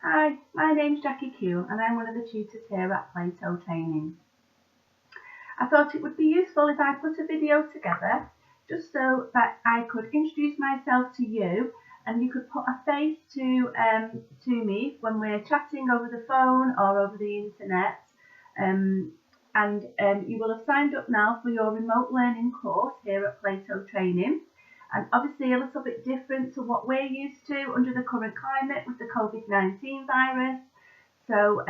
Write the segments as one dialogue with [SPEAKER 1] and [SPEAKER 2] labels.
[SPEAKER 1] Hi, my name's Jackie Q and I'm one of the tutors here at Plato Training. I thought it would be useful if I put a video together just so that I could introduce myself to you and you could put a face to me when we're chatting over the phone or over the internet. You will have signed up now for your remote learning course here at Plato Training, and obviously a little bit different to what we're used to under the current climate with the COVID-19 virus. So,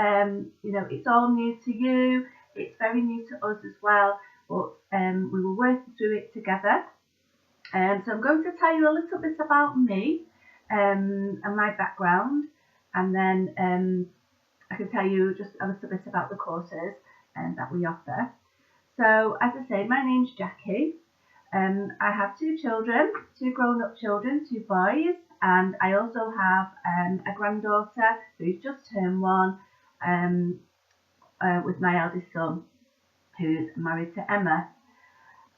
[SPEAKER 1] it's all new to you, it's very new to us as well, but we will work through it together. So I'm going to tell you a little bit about me and my background, and then I can tell you just a little bit about the courses that we offer. So, as I say, my name's Jackie. I have two children, two grown-up children, two boys, and I also have a granddaughter who's just turned one with my eldest son, who's married to Emma.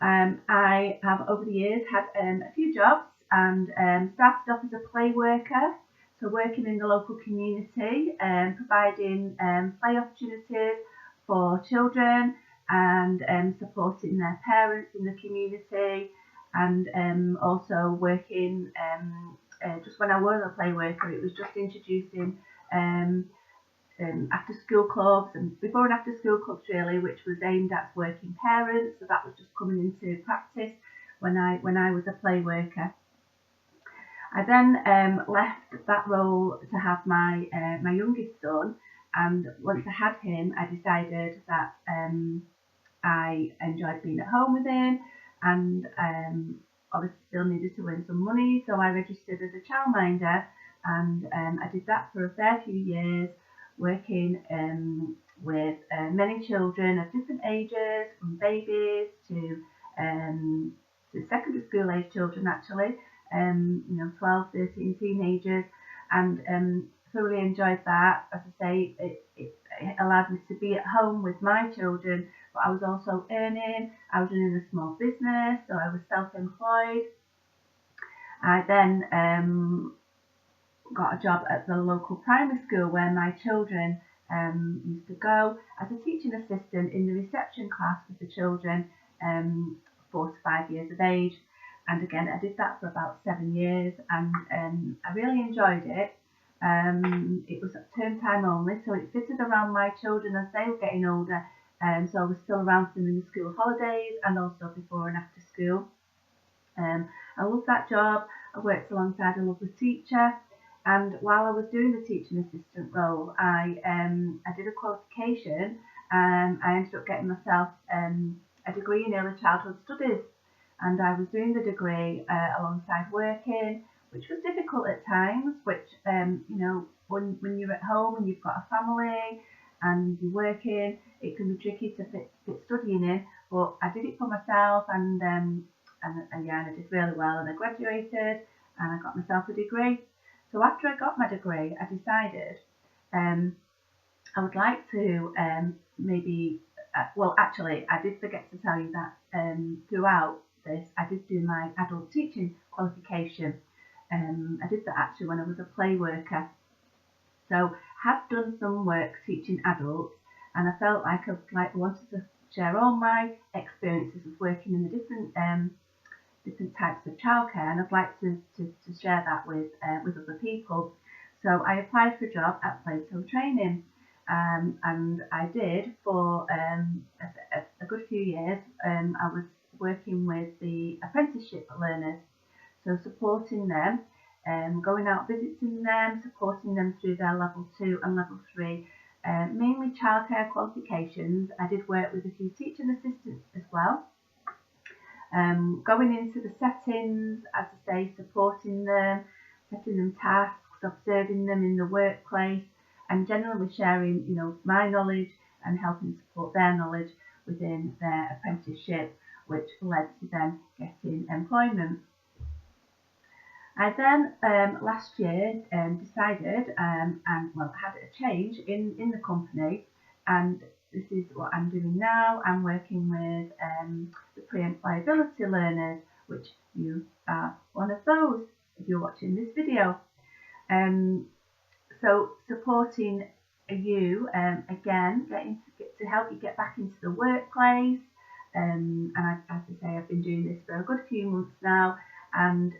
[SPEAKER 1] I have over the years had a few jobs and started off as a play worker, so working in the local community, providing play opportunities for children and supporting their parents in the community, and also working just when I was a play worker, it was just introducing after school clubs and before and after school clubs really, which was aimed at working parents. So that was just coming into practice when I was a play worker. I then left that role to have my youngest son, and once I had him, I decided that I enjoyed being at home with him, and obviously still needed to earn some money, so I registered as a childminder, and I did that for a fair few years, working with many children of different ages, from babies to secondary school age children actually, 12, 13 teenagers, and thoroughly enjoyed that. As I say, it allowed me to be at home with my children, but I was also earning. I was running a small business, so I was self-employed. I then got a job at the local primary school where my children used to go as a teaching assistant in the reception class with the children 4 to 5 years of age. And again, I did that for about 7 years, and I really enjoyed it. It was term time only, so it fitted around my children as they were getting older, so I was still around for them in the school holidays and also before and after school. I loved that job. I worked alongside a lovely teacher, and while I was doing the teaching assistant role, I did a qualification, and I ended up getting myself a degree in early childhood studies, and I was doing the degree alongside working, which was difficult at times, which when you're at home and you've got a family and you're working, it can be tricky to fit studying in, but I did it for myself, and yeah, I did really well, and I graduated and I got myself a degree. So after I got my degree, I decided I would like to maybe, well, actually, I did forget to tell you that throughout this, I did do my adult teaching qualification. I did that actually when I was a play worker. So had done some work teaching adults, and I felt like I wanted to share all my experiences of working in the different types of childcare, and I'd like to share that with other people. So I applied for a job at Plato Training, and I did for a good few years. I was working with the apprenticeship learners, so supporting them, going out visiting them, supporting them through their level 2 and level 3, mainly childcare qualifications. I did work with a few teaching assistants as well. Going into the settings, as I say, supporting them, setting them tasks, observing them in the workplace, and generally sharing, my knowledge and helping support their knowledge within their apprenticeship, which led to them getting employment. I then last year decided and had a change in the company, and this is what I'm doing now. I'm working with the pre-employability learners, which you are one of those if you're watching this video. So supporting you again, get to help you get back into the workplace. As I say, I've been doing this for a good few months now, and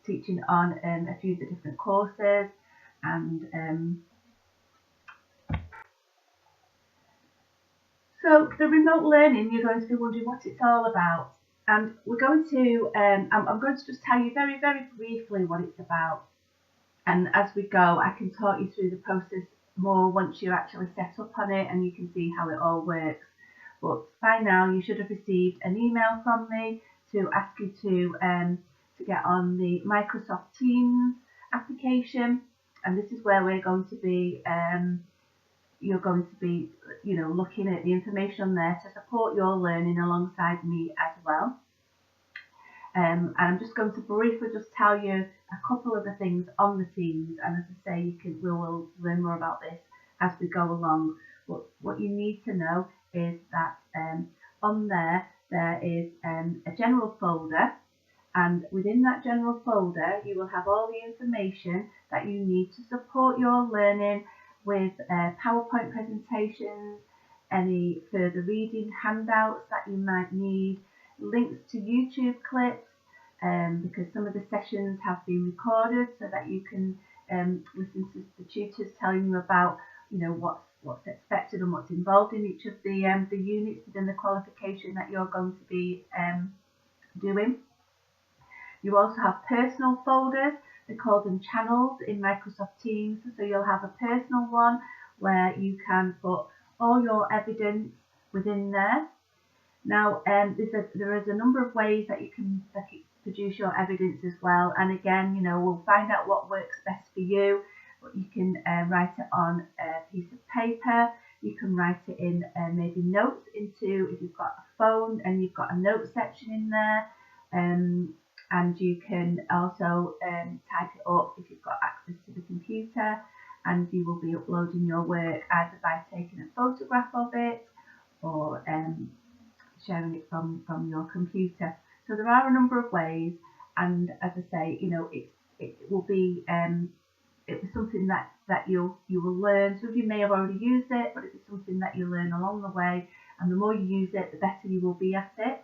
[SPEAKER 1] teaching on a few of the different courses, and so the remote learning, you're going to be wondering what it's all about, and we're going to I'm going to just tell you very, very briefly what it's about. And as we go, I can talk you through the process more once you're actually set up on it and you can see how it all works. But by now, you should have received an email from me to ask you to get on the Microsoft Teams application. And this is where we're going to be, you're going to be, looking at the information on there to support your learning alongside me as well. And I'm just going to briefly just tell you a couple of the things on the Teams, and as I say, we will learn more about this as we go along. But what you need to know is that on there is a general folder, and within that general folder you will have all the information that you need to support your learning with PowerPoint presentations, any further reading handouts that you might need, links to YouTube clips, because some of the sessions have been recorded so that you can listen to the tutors telling you about what's expected and what's involved in each of the units within the qualification that you're going to be doing. You also have personal folders. They call them channels in Microsoft Teams. So you'll have a personal one where you can put all your evidence within there. Now, there is a number of ways that you can produce your evidence as well. And again, we'll find out what works best for you. But you can write it on a piece of paper. You can write it in maybe notes into, if you've got a phone and you've got a note section in there. And you can also type it up if you've got access to the computer, and you will be uploading your work either by taking a photograph of it or sharing it from your computer. So there are a number of ways, and as I say, it will be something that you will learn. Some of you may have already used it, but it's something that you learn along the way, and the more you use it, the better you will be at it.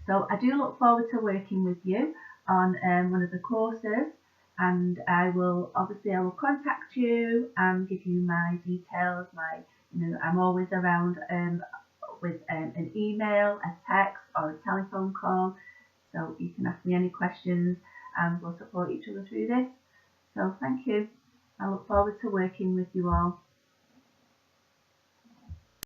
[SPEAKER 1] So I do look forward to working with you on one of the courses, and I will contact you and give you my details. I'm always around with an email, a text, or a telephone call, so you can ask me any questions and we'll support each other through this. So thank you. I look forward to working with you all.